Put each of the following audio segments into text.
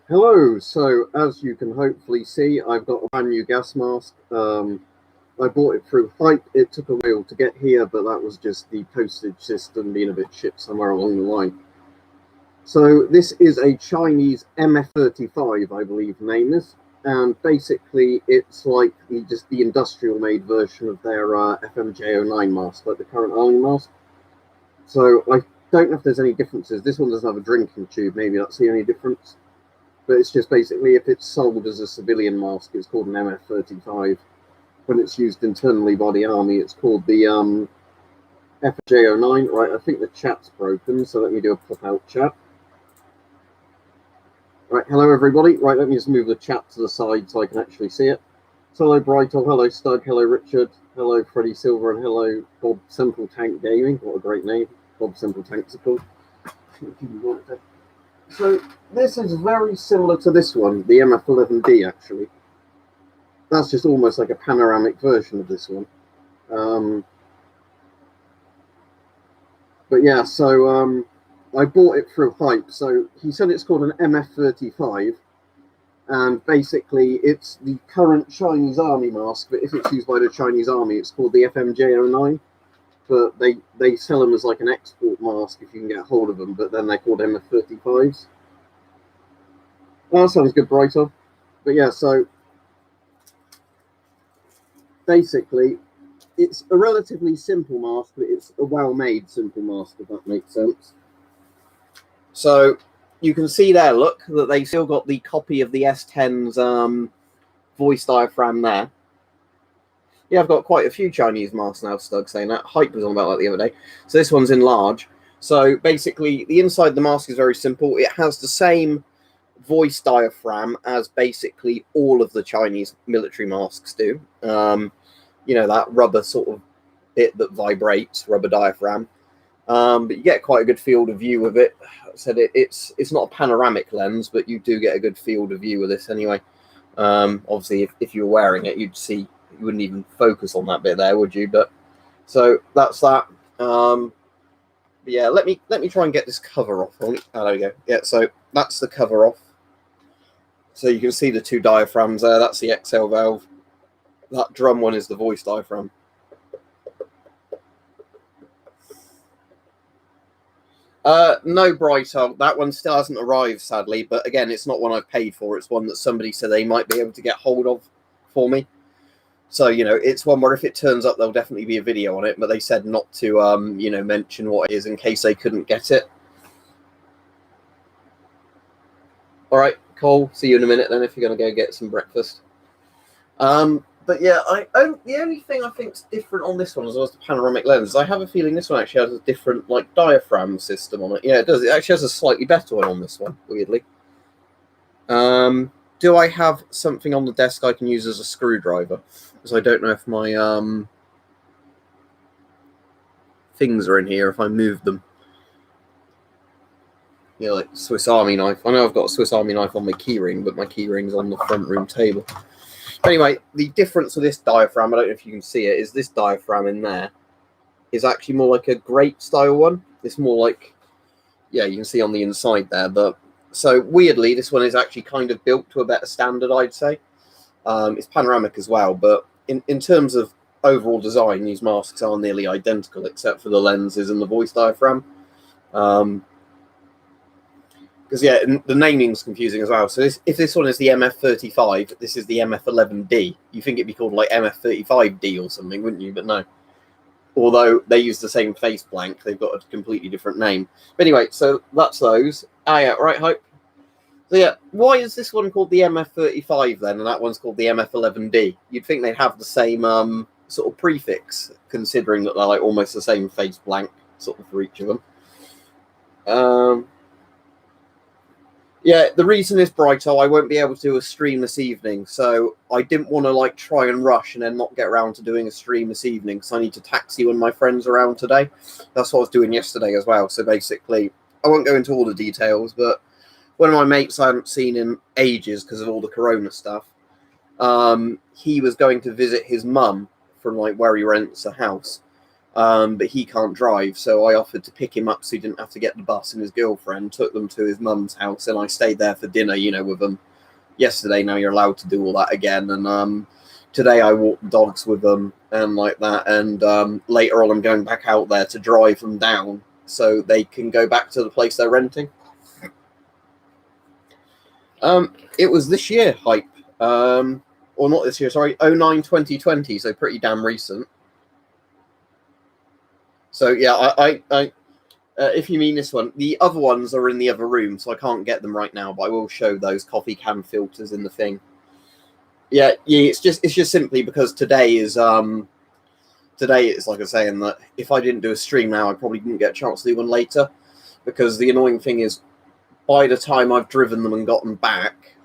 Hello, so as you can hopefully see, I've got a brand new gas mask. I bought it through Hype. It took a while to get here, but that was just the postage system being a bit shit somewhere along the line. So this is a Chinese MF35, I believe the name is, and basically it's like just the industrial made version of their FMJ09 mask, like the current Army mask. So I don't know if there's any differences. This one doesn't have a drinking tube, maybe that's the only difference. But it's just basically if it's sold as a civilian mask, it's called an MF35. When it's used internally by the army, it's called the FJ09. Right, I think the chat's broken, so let me do a pop-out chat. Right, hello everybody. Right, let me just move the chat to the side so I can actually see it. So hello Brightle, hello Stug, hello Richard, hello Freddie Silver, and hello Bob Simple Tank Gaming. What a great name. Bob Simple Tanksicle. So this is very similar to this one, the MF11D actually. That's just almost like a panoramic version of this one. But yeah, so I bought it through Hype. So he said it's called an MF35, and basically it's the current Chinese Army mask, but if it's used by the Chinese Army, it's called the FMJ09. But they sell them as like an export mask if you can get hold of them, but then they're called MF35s. Oh, that sounds good, Brighter. But yeah, so basically it's a relatively simple mask, but it's a well-made simple mask, if that makes sense. So you can see there, look, that they still got the copy of the S10's voice diaphragm there. Yeah, I've got quite a few Chinese masks now, Stug, saying that. Hype was on about that the other day. So this one's in large. So basically, the inside of the mask is very simple. It has the same voice diaphragm as basically all of the Chinese military masks do. You know, that rubber sort of bit that vibrates, rubber diaphragm. But you get quite a good field of view of it. I said it's not a panoramic lens, but you do get a good field of view of this anyway. Obviously, if you were wearing it, you'd see. You wouldn't even focus on that bit there, would you? But so that's that. But yeah, let me try and get this cover off. Oh, there we go. Yeah, so that's the cover off. So you can see the two diaphragms there. That's the exhale valve. That drum one is the voice diaphragm. No, Brighter, that one still hasn't arrived, sadly. But again, it's not one I've paid for. It's one that somebody said they might be able to get hold of for me. So, you know, it's one where if it turns up, there'll definitely be a video on it. But they said not to, you know, mention what it is in case they couldn't get it. All right, Cole, see you in a minute then if you're going to go get some breakfast. But yeah, the only thing I think is different on this one as well as the panoramic lens, I have a feeling this one actually has a different, like, diaphragm system on it. Yeah, it does. It actually has a slightly better one on this one, weirdly. Do I have something on the desk I can use as a screwdriver? Because I don't know if my things are in here, if I move them. Yeah, like Swiss Army knife. I know I've got a Swiss Army knife on my keyring, but my keyring's on the front room table. Anyway, the difference with this diaphragm, I don't know if you can see it, is this diaphragm in there is actually more like a grate style one. It's more like, yeah, you can see on the inside there. But so weirdly, this one is actually kind of built to a better standard, I'd say. It's panoramic as well, but in terms of overall design, these masks are nearly identical except for the lenses and the voice diaphragm. Because, yeah, the naming's confusing as well. So if this one is the MF35, this is the MF11D. You think it'd be called, like, MF35D or something, wouldn't you? But no. Although they use the same face blank, they've got a completely different name. But anyway, so that's those. Ah, yeah, right, Hope? So, yeah, why is this one called the MF35 then, and that one's called the MF11D? You'd think they'd have the same sort of prefix, considering that they're, like, almost the same face blank sort of for each of them. Yeah, the reason is, Brighto, I won't be able to do a stream this evening, so I didn't want to, like, try and rush and then not get around to doing a stream this evening, because I need to taxi one of my friends around today. That's what I was doing yesterday as well. So basically, I won't go into all the details, but one of my mates I haven't seen in ages because of all the corona stuff, he was going to visit his mum from, like, where he rents a house. but he can't drive, so I offered to pick him up so he didn't have to get the bus, and his girlfriend took them to his mum's house, and I stayed there for dinner, you know, with them yesterday. Now you're allowed to do all that again, and today I walked dogs with them and like that, and later on I'm going back out there to drive them down so they can go back to the place they're renting. It was this year, hype. Or not this year, sorry, 09/2020, so pretty damn recent. So yeah, I if you mean this one, the other ones are in the other room, so I can't get them right now, but I will show those coffee can filters in the thing. Yeah, it's just simply because today it's like I was saying, that if I didn't do a stream now, I probably didn't get a chance to do one later, because the annoying thing is, by the time I've driven them and got them back,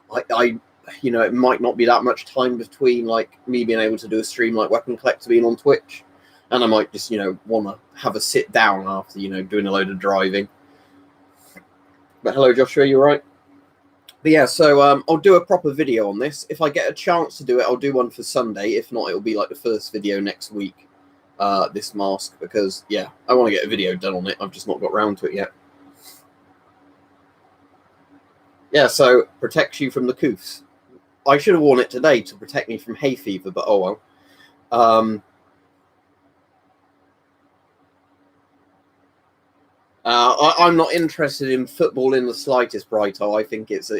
I you know, it might not be that much time between like me being able to do a stream like Weapon Collector being on Twitch, and I might just, you know, want to have a sit down after, you know, doing a load of driving. But hello, Joshua, you all right? But yeah, so I'll do a proper video on this. If I get a chance to do it, I'll do one for Sunday. If not, it'll be like the first video next week, this mask, because, yeah, I want to get a video done on it. I've just not got round to it yet. Yeah, so protects you from the coofs. I should have worn it today to protect me from hay fever, but oh well. I'm not interested in football in the slightest, Brighto. I think it's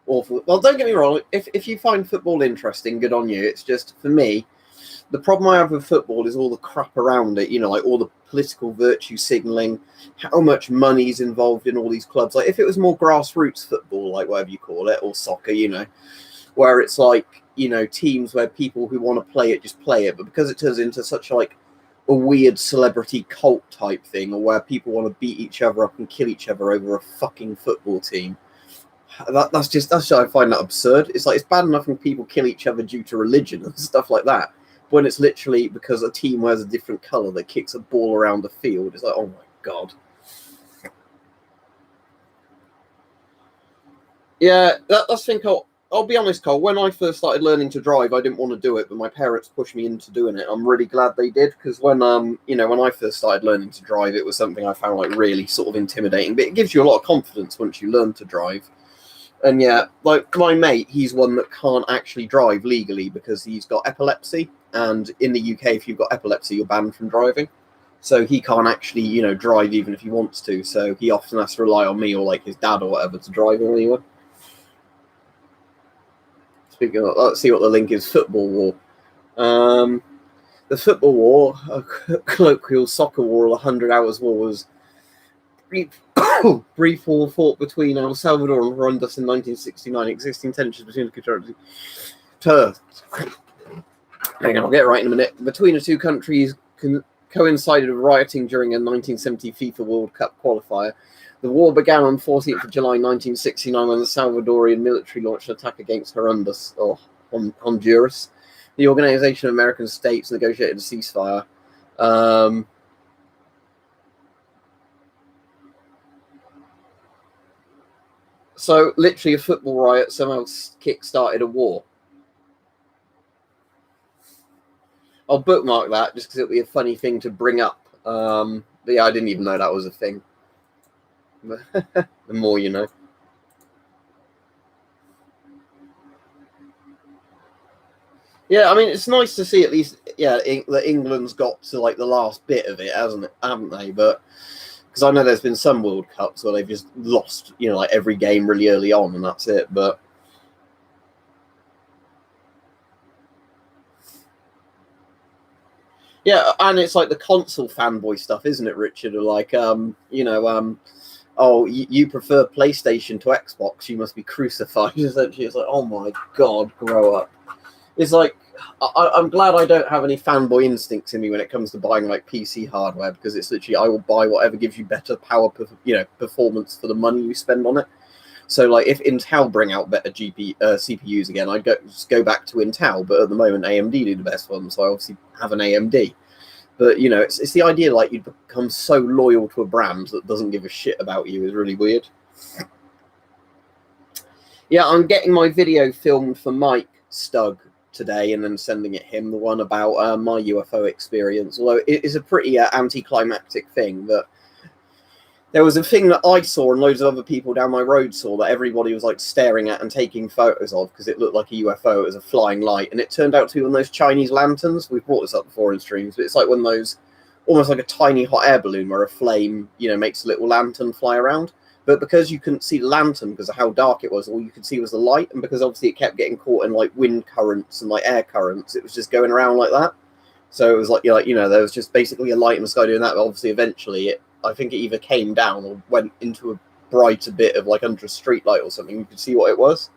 awful. Well, don't get me wrong. If you find football interesting, good on you. It's just, for me, the problem I have with football is all the crap around it. You know, like all the political virtue signalling, how much money's involved in all these clubs. Like, if it was more grassroots football, like whatever you call it, or soccer, you know, where it's like, you know, teams where people who want to play it just play it. But because it turns into such like a weird celebrity cult type thing, or where people want to beat each other up and kill each other over a fucking football team, that's just I find that absurd. It's like, it's bad enough when people kill each other due to religion and stuff like that, when it's literally because a team wears a different color that kicks a ball around the field. It's like, oh my god. Yeah, that's the thing. I'll be honest, Cole, when I first started learning to drive, I didn't want to do it, but my parents pushed me into doing it. I'm really glad they did, because when you know, when I first started learning to drive, it was something I found like really sort of intimidating, but it gives you a lot of confidence once you learn to drive. And yeah, like my mate, he's one that can't actually drive legally because he's got epilepsy, and in the UK, if you've got epilepsy, you're banned from driving. So he can't actually, you know, drive even if he wants to, so he often has to rely on me or like his dad or whatever to drive him anywhere. Speaking of, let's see what the link is. Football war. The football war, a colloquial soccer war, or 100 Hours War, was brief war fought between El Salvador and Honduras in 1969. Existing tensions between the countries. Hang on, I'll get it right in a minute. Between the two countries coincided with rioting during a 1970 FIFA World Cup qualifier. The war began on 14th of July 1969 when the Salvadorian military launched an attack against Honduras. The Organization of American States negotiated a ceasefire. So literally a football riot somehow kick-started a war. I'll bookmark that just because it'll be a funny thing to bring up. But yeah, I didn't even know that was a thing. The more you know. Yeah, I mean, it's nice to see at least, yeah, that England's got to like the last bit of it, haven't they? But because I know there's been some World Cups where they've just lost, you know, like every game really early on, and that's it. But yeah, and it's like the console fanboy stuff, isn't it, Richard? Or like, you know, oh, you prefer PlayStation to Xbox, you must be crucified. Essentially, it's like, oh my god, grow up. It's like, I'm glad I don't have any fanboy instincts in me when it comes to buying like PC hardware, because it's literally, I will buy whatever gives you better power, you know, performance for the money you spend on it. So like, if Intel bring out better CPUs again, I'd just go back to Intel. But at the moment, AMD do the best ones, so I obviously have an AMD. But, you know, it's the idea like you become so loyal to a brand that doesn't give a shit about you is really weird. Yeah, I'm getting my video filmed for Mike Stug today and then sending it him, the one about my UFO experience. Although it is a pretty anticlimactic thing, that there was a thing that I saw and loads of other people down my road saw that everybody was like staring at and taking photos of because it looked like a UFO. It was a flying light, and it turned out to be one of those Chinese lanterns. We've brought this up before in streams, but it's like one of those, almost like a tiny hot air balloon where a flame, makes a little lantern fly around. But because you couldn't see the lantern because of how dark it was, all you could see was the light, and because obviously it kept getting caught in like wind currents and like air currents, it was just going around like that. So it was like, there was just basically a light in the sky doing that. But obviously, eventually, I think it either came down or went into a brighter bit of like under a street light or something. You could see what it was.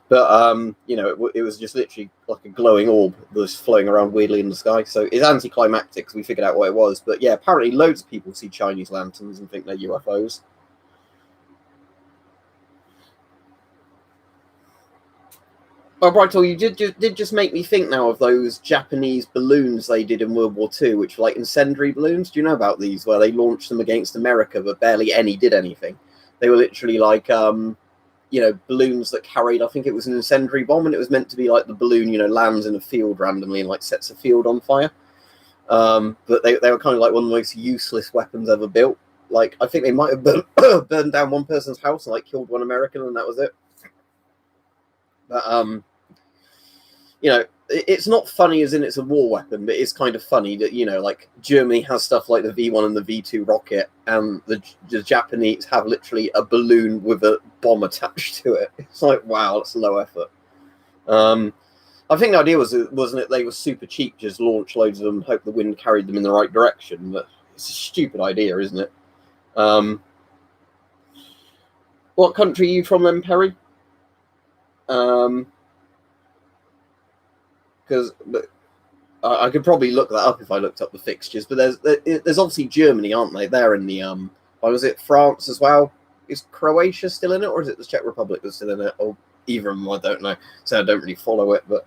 But, it was just literally like a glowing orb that was floating around weirdly in the sky. So it's anticlimactic because we figured out what it was. But yeah, apparently loads of people see Chinese lanterns and think they're UFOs. Oh, Brightel, you did just make me think now of those Japanese balloons they did in World War II, which were like incendiary balloons. Do you know about these, where they launched them against America, but barely any did anything? They were literally like, balloons that carried, I think it was an incendiary bomb, and it was meant to be like the balloon, lands in a field randomly and like sets a field on fire. But they were kind of like one of the most useless weapons ever built. Like, I think they might have burned down one person's house and like killed one American, and that was it. But it's not funny as in it's a war weapon, but it's kind of funny that, like Germany has stuff like the V1 and the V2 rocket, and the Japanese have literally a balloon with a bomb attached to it. It's like, wow, that's low effort. I think the idea wasn't it they were super cheap, just launch loads of them, hope the wind carried them in the right direction. But it's a stupid idea, isn't it? What country are you from then, Perry? Because I could probably look that up if I looked up the fixtures. But there's obviously Germany, aren't they? They're in the was it France as well? Is Croatia still in it, or is it the Czech Republic that's still in it? Or either of them, I don't know. So I don't really follow it. But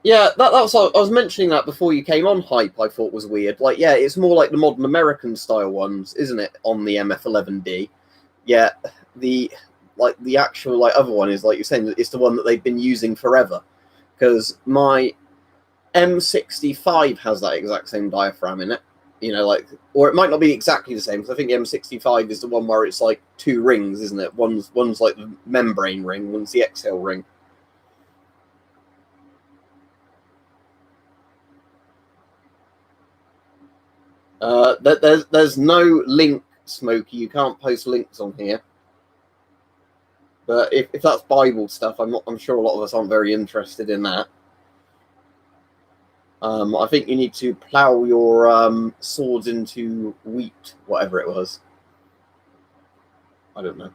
yeah, that was I was mentioning that before you came on. Hype, I thought was weird. Like, yeah, it's more like the modern American style ones, isn't it? On the MF11D, yeah, the actual other one is, like you're saying, it's the one that they've been using forever, because my M65 has that exact same diaphragm in it, or it might not be exactly the same, because I think the M65 is the one where it's like two rings, isn't it? One's like the membrane ring, one's the exhale ring. There's no link, Smokey. You can't post links on here. But if that's Bible stuff, I'm sure a lot of us aren't very interested in that. I think you need to plough your swords into wheat, whatever it was. I don't know.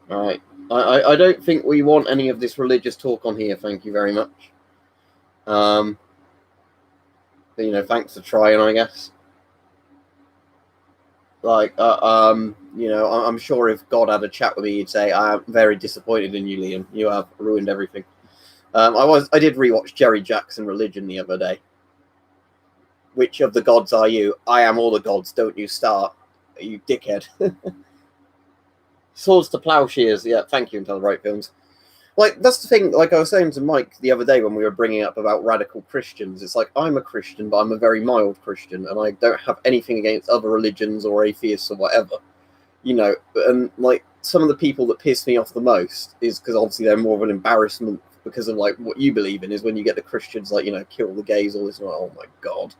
All right. I don't think we want any of this religious talk on here. Thank you very much. Thanks for trying, I guess. I'm sure if God had a chat with me, he'd say, "I am very disappointed in you, Liam. You have ruined everything." I did rewatch Jerry Jackson Religion the other day. Which of the gods are you? I am all the gods. Don't you start, you dickhead. Swords to plowshares. Yeah, thank you, Until the Right Films. Like, that's the thing, like I was saying to Mike the other day when we were bringing up about radical Christians, it's like, I'm a Christian, but I'm a very mild Christian, and I don't have anything against other religions or atheists or whatever, and, like, some of the people that piss me off the most is because obviously they're more of an embarrassment because of, like, what you believe in, is when you get the Christians, like, kill the gays, all this, like, oh my God.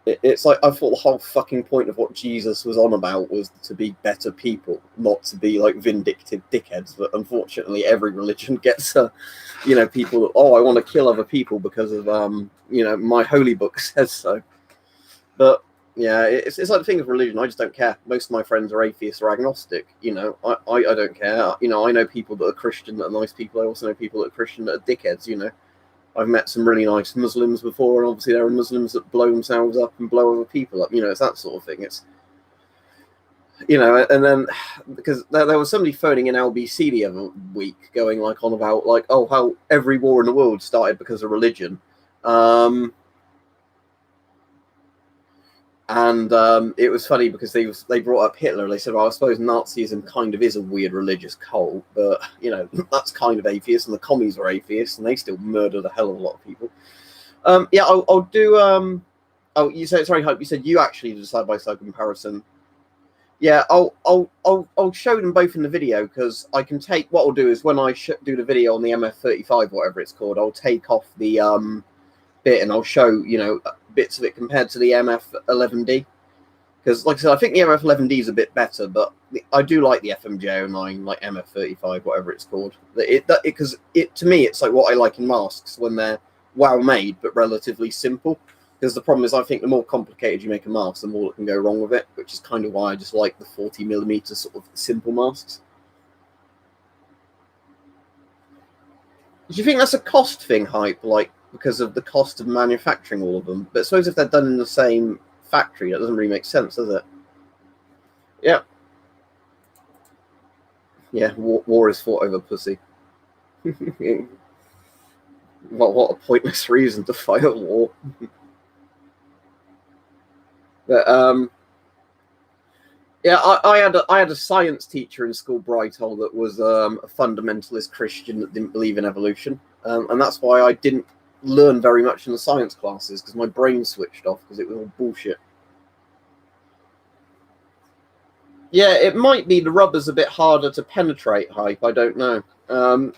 It's like, I thought the whole fucking point of what Jesus was on about was to be better people, not to be like vindictive dickheads. But unfortunately, every religion gets, people that, I want to kill other people because of, my holy book says so. But yeah, it's like the thing with religion. I just don't care. Most of my friends are atheists or agnostic. I don't care. I know people that are Christian that are nice people. I also know people that are Christian that are dickheads. I've met some really nice Muslims before, and obviously there are Muslims that blow themselves up and blow other people up. It's that sort of thing. It's, and then because there was somebody phoning in LBC the other week going like on about like, oh, how every war in the world started because of religion. And it was funny because they brought up Hitler. They said, well, I suppose Nazism kind of is a weird religious cult, but, you know, that's kind of atheist, and the commies were atheists, and they still murdered a hell of a lot of people. Yeah, I'll do... oh, you said, sorry, Hope, you said you actually did a side-by-side comparison. Yeah, I'll show them both in the video, because I can take... What I'll do is when I do the video on the MF35, whatever it's called, I'll take off the bit and I'll show, you know, bits of it compared to the MF11D. Because, like I said, I think the MF11D is a bit better, but I do like the FMJ09, like MF35, whatever it's called. Because to me, it's like what I like in masks, when they're well made, but relatively simple. Because the problem is, I think the more complicated you make a mask, the more that can go wrong with it, which is kind of why I just like the 40mm sort of simple masks. Do you think that's a cost thing, Hype, like, because of the cost of manufacturing all of them? But I suppose if they're done in the same factory, that doesn't really make sense, does it? Yeah. Yeah, war is fought over pussy. What a pointless reason to fight a war. But yeah, I had a science teacher in school, Brighthole, that was a fundamentalist Christian that didn't believe in evolution, and that's why I didn't learn very much in the science classes, because my brain switched off because it was all bullshit. Yeah, it might be the rubber's a bit harder to penetrate, Hype. I don't know.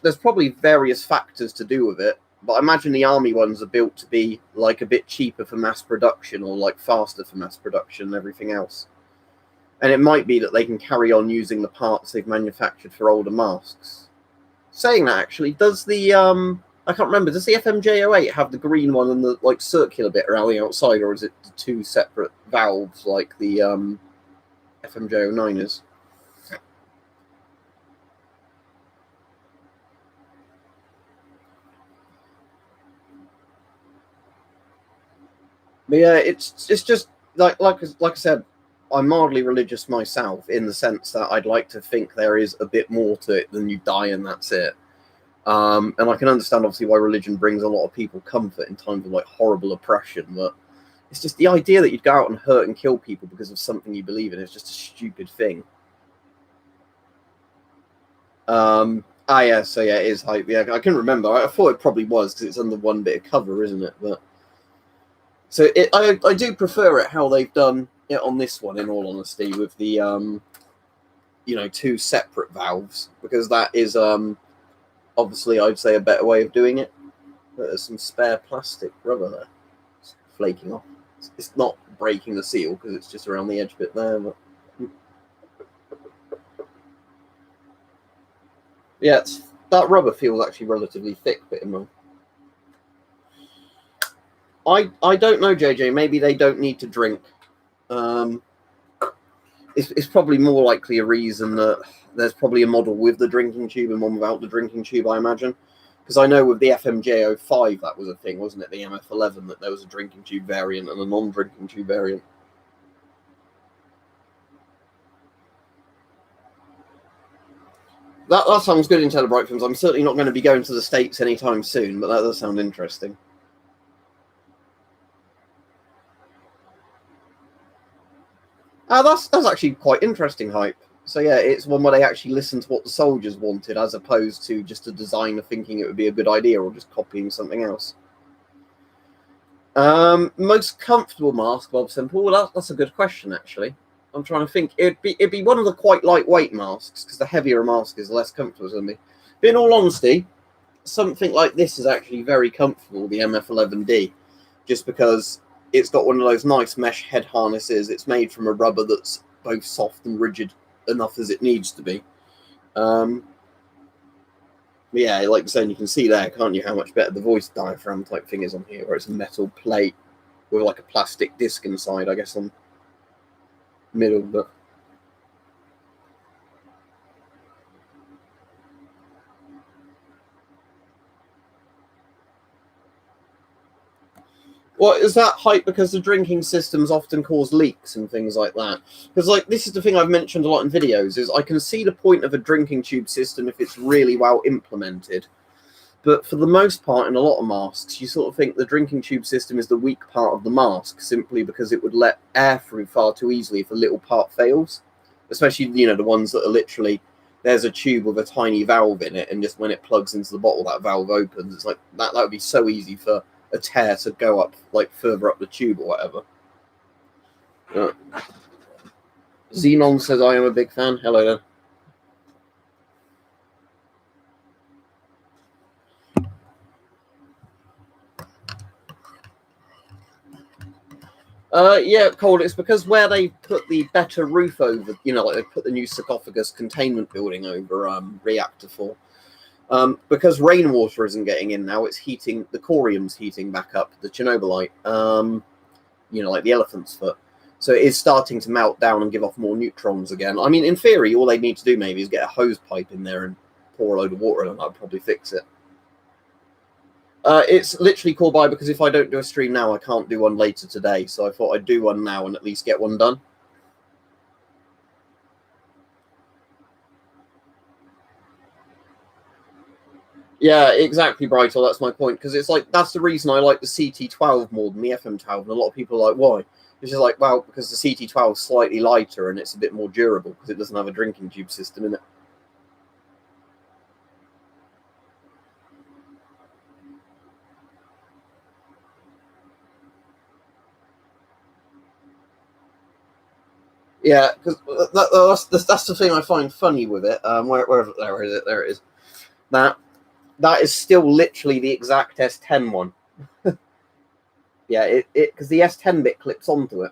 There's probably various factors to do with it. But I imagine the army ones are built to be like a bit cheaper for mass production, or like faster for mass production and everything else. And it might be that they can carry on using the parts they've manufactured for older masks. Saying that, actually, does the I can't remember, does the FMJ08 have the green one and the like circular bit around the outside, or is it two separate valves like the FMJ09 is? But yeah, it's just like I said, I'm mildly religious myself, in the sense that I'd like to think there is a bit more to it than you die and that's it. And I can understand obviously why religion brings a lot of people comfort in times of like horrible oppression, but it's just the idea that you'd go out and hurt and kill people because of something you believe in is just a stupid thing. Yeah, so yeah, it is Hype. Yeah, I can remember. I thought it probably was because it's under one bit of cover, isn't it? But so I do prefer it how they've done it on this one, in all honesty, with the you know, two separate valves, because that is obviously I'd say a better way of doing it. But there's some spare plastic rubber there, it's flaking off. It's not breaking the seal because it's just around the edge bit there. But yeah, that rubber feels actually relatively thick bit in my. I don't know, JJ. Maybe they don't need to drink. It's probably more likely a reason that there's probably a model with the drinking tube and one without the drinking tube, I imagine. Because I know with the FMJ05 that was a thing, wasn't it? The MF11, that there was a drinking tube variant and a non-drinking tube variant. That sounds good in Telebright Films. I'm certainly not going to be going to the States anytime soon, but that does sound interesting. That's actually quite interesting, Hype. So yeah, it's one where they actually listen to what the soldiers wanted, as opposed to just a designer thinking it would be a good idea or just copying something else. Most comfortable mask, Bob Simple. Well, that's a good question, actually. I'm trying to think. It'd be one of the quite lightweight masks, because the heavier mask is less comfortable than me. But in all honesty, something like this is actually very comfortable, the MF11D, just because it's got one of those nice mesh head harnesses. It's made from a rubber that's both soft and rigid enough as it needs to be. Yeah, like I said, you can see there, can't you, how much better the voice diaphragm type thing is on here, where it's a metal plate with like a plastic disc inside, I guess, on middle. But well, is that Hype because the drinking systems often cause leaks and things like that? Because, like, this is the thing I've mentioned a lot in videos, is I can see the point of a drinking tube system if it's really well implemented. But for the most part, in a lot of masks, you sort of think the drinking tube system is the weak part of the mask, simply because it would let air through far too easily if a little part fails. Especially, the ones that are literally, there's a tube with a tiny valve in it, and just when it plugs into the bottle, that valve opens. It's like, that would be so easy for a tear to go up, like, further up the tube or whatever. Xenon says, I am a big fan. Hello there. Yeah, Cole, it's because where they put the better roof over, like they put the new sarcophagus containment building over reactor 4. Because rainwater isn't getting in now, it's heating, the corium's heating back up, the Chernobylite, like the elephant's foot. So it is starting to melt down and give off more neutrons again. I mean, in theory, all they need to do maybe is get a hose pipe in there and pour a load of water in, and that'll probably fix it. It's literally called by because if I don't do a stream now, I can't do one later today. So I thought I'd do one now and at least get one done. Yeah, exactly, Brightel. That's my point. Because it's like, that's the reason I like the CT12 more than the FM12. And a lot of people are like, why? It's just like, well, because the CT12 is slightly lighter and it's a bit more durable because it doesn't have a drinking tube system in it. Yeah, because that's the thing I find funny with it. There it is. That is still literally the exact S10 one. Yeah, because the S10 bit clips onto it.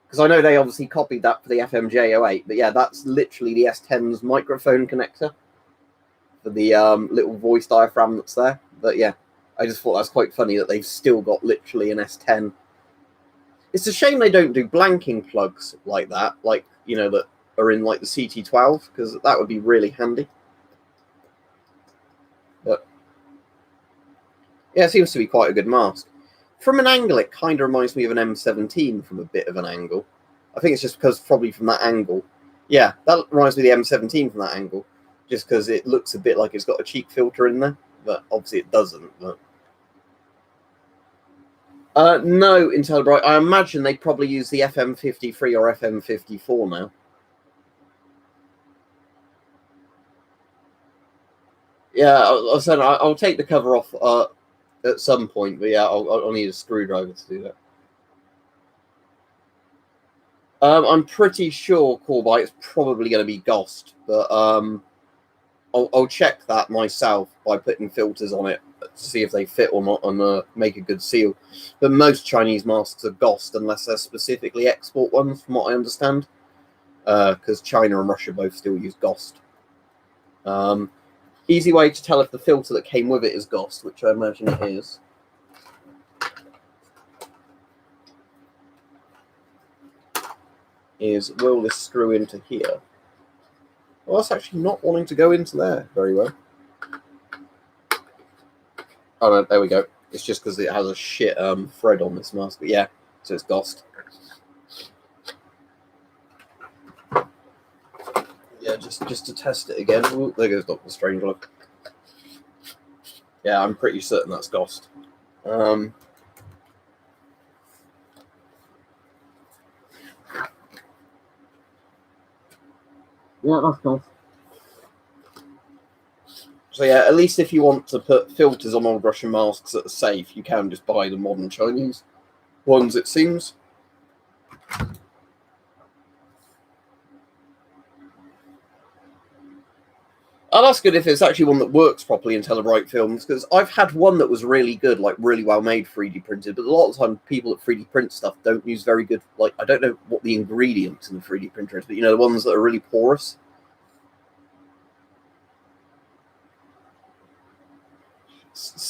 Because I know they obviously copied that for the FMJ08, but yeah, that's literally the S10's microphone connector for the little voice diaphragm that's there. But yeah, I just thought that's quite funny that they've still got literally an S10. It's a shame they don't do blanking plugs like that, like, that are in like the CT12, because that would be really handy. But yeah, it seems to be quite a good mask. From an angle, it kind of reminds me of an M17 from a bit of an angle. I think it's just because probably from that angle. Yeah, that reminds me of the M17 from that angle, just because it looks a bit like it's got a cheek filter in there, but obviously it doesn't. But no, Intellibright. I imagine they probably use the FM53 or FM54 now. Yeah, I'll take the cover off at some point, but yeah, I'll need a screwdriver to do that. I'm pretty sure Corbite is probably going to be Ghost, but I'll check that myself by putting filters on it to see if they fit or not and make a good seal. But most Chinese masks are Ghost unless they're specifically export ones, from what I understand, because China and Russia both still use Ghost. Easy way to tell if the filter that came with it is Ghost, which I imagine it is. Is will this screw into here? Well, that's actually not wanting to go into there very well. Oh, no, there we go. It's just because it has a shit thread on this mask. But yeah, so it's Ghost. Yeah, just to test it again. Ooh, there goes Dr. Strangelove. Yeah, I'm pretty certain that's Ghost. Yeah, that's Ghost. So yeah, at least if you want to put filters on old Russian masks that are safe, you can just buy the modern Chinese ones, it seems. Oh, that's good if it's actually one that works properly in Telebright films, because I've had one that was really good, like really well made 3D printed, but a lot of the time people that 3D print stuff don't use very good, like, I don't know what the ingredients in the 3D printer is, but the ones that are really porous.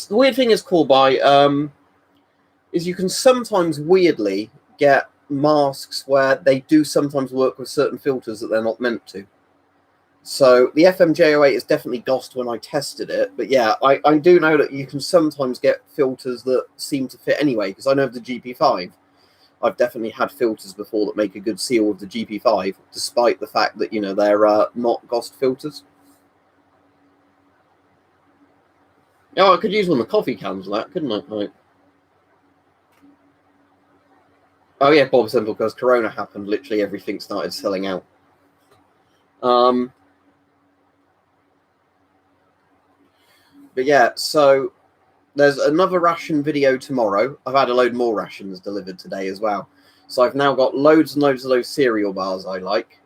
The weird thing is, Corbite, is you can sometimes weirdly get masks where they do sometimes work with certain filters that they're not meant to. So the FMJ08 is definitely Ghost when I tested it, but yeah, I do know that you can sometimes get filters that seem to fit anyway, because I know of the GP5. I've definitely had filters before that make a good seal with the GP5, despite the fact that, they're not Ghost filters. Oh, I could use one of the coffee cans for that, couldn't I? Like, oh yeah, Bob Simple, because Corona happened, literally everything started selling out. But yeah, so there's another ration video tomorrow. I've had a load more rations delivered today as well. So I've now got loads and loads of those cereal bars I like.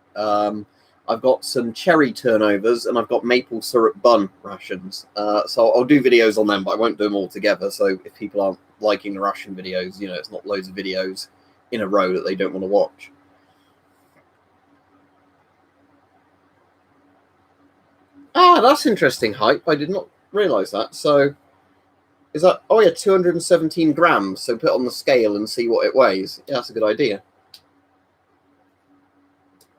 I've got some cherry turnovers and I've got maple syrup bun rations. So I'll do videos on them, but I won't do them all together. So if people aren't liking the ration videos, you know, it's not loads of videos in a row that they don't want to watch. Ah, that's interesting hype. I did not realise that. So is that, oh yeah, 217 grams. So put it on the scale and see what it weighs. Yeah, that's a good idea.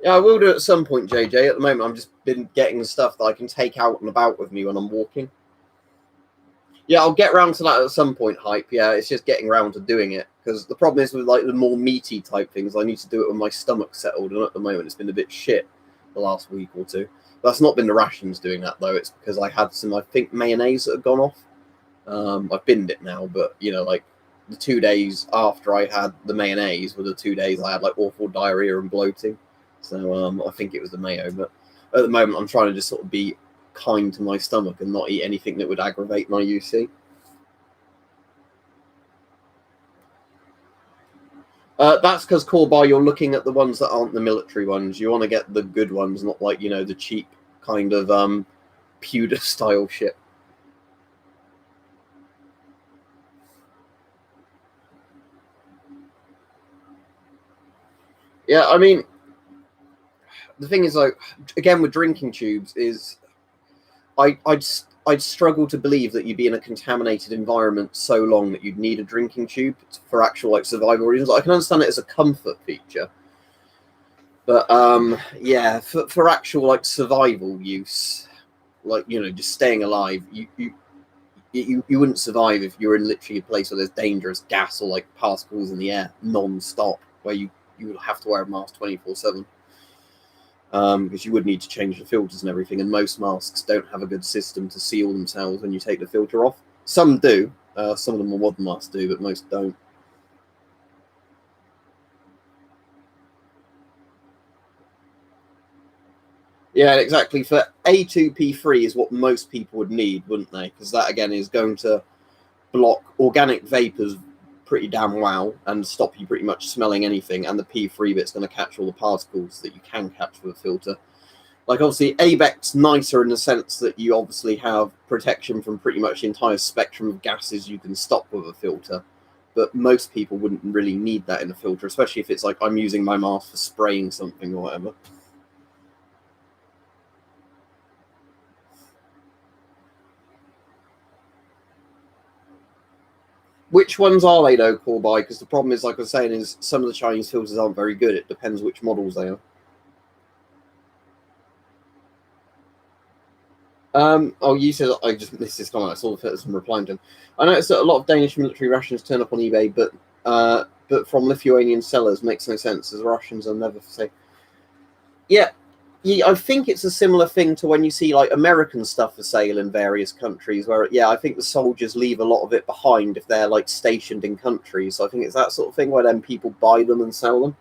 Yeah, I will do it at some point, JJ. At the moment, I've just been getting the stuff that I can take out and about with me when I'm walking. Yeah, I'll get around to that at some point, hype. Yeah, it's just getting around to doing it. Because the problem is with like the more meaty type things, I need to do it when my stomach's settled. And at the moment, it's been a bit shit the last week or two. That's not been the rations doing that, though. It's because I had some, I think, mayonnaise that had gone off. I've binned it now, but, you know, like the 2 days after I had the mayonnaise were the 2 days I had like awful diarrhea and bloating. So I think it was the mayo. But at the moment, I'm trying to just sort of be kind to my stomach and not eat anything that would aggravate my UC. That's because, Corbar, you're looking at the ones that aren't the military ones. You want to get the good ones, not like, you know, the cheap kind of pewter style shit. Yeah, I mean, the thing is, like, again with drinking tubes, is I'd struggle to believe that you'd be in a contaminated environment so long that you'd need a drinking tube for actual like survival reasons. I can understand it as a comfort feature, but yeah, for actual like survival use, like, you know, just staying alive, you wouldn't survive if you're in literally a place where there's dangerous gas or like particles in the air non-stop, where you would have to wear a mask 24/7. Because you would need to change the filters and everything, and most masks don't have a good system to seal themselves when you take the filter off. Some do, some of them modern masks do, but most don't. Yeah, exactly. For A2P3 is what most people would need, wouldn't they? Because that, again, is going to block organic vapors pretty damn well and stop you pretty much smelling anything, and the P3 bit's going to catch all the particles that you can catch with a filter. Like, obviously, ABEC's nicer in the sense that you obviously have protection from pretty much the entire spectrum of gases you can stop with a filter. But most people wouldn't really need that in a filter, especially if it's like I'm using my mask for spraying something or whatever. Which ones are they, though, Corby? Because the problem is, like I was saying, is some of the Chinese filters aren't very good. It depends which models they are. Oh, you said I just missed this comment. I saw some replying to him. I noticed that a lot of Danish military rations turn up on eBay, but from Lithuanian sellers makes no sense, as Russians are never for sale. Yeah, I think it's a similar thing to when you see like American stuff for sale in various countries, where yeah, I think the soldiers leave a lot of it behind if they're like stationed in countries. So I think it's that sort of thing where then people buy them and sell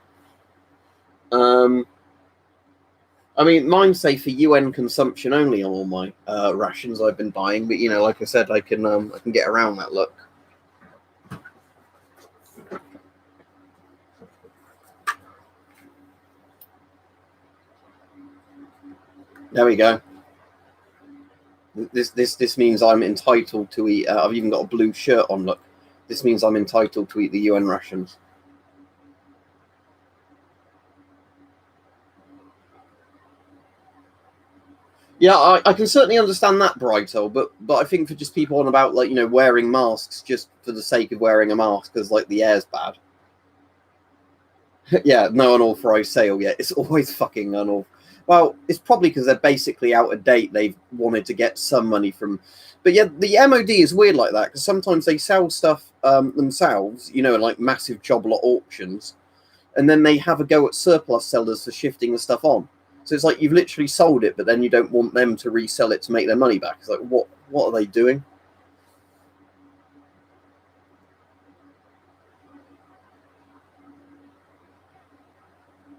them. I mean, mine say for UN consumption only on all my rations I've been buying, but you know, like I said, I can get around that look. There we go. This means I'm entitled to eat. I've even got a blue shirt on. Look, this means I'm entitled to eat the UN rations. Yeah, I can certainly understand that, Brighto, but I think for just people on about, like, you know, wearing masks just for the sake of wearing a mask because like the air's bad. Yeah, no unauthorized sale yet. It's always fucking unauthorized. Well, it's probably because they're basically out of date. They've wanted to get some money from, but yeah, the MOD is weird like that because sometimes they sell stuff themselves, you know, like massive job lot auctions, and then they have a go at surplus sellers for shifting the stuff on. So it's like you've literally sold it, but then you don't want them to resell it to make their money back. It's like, what are they doing?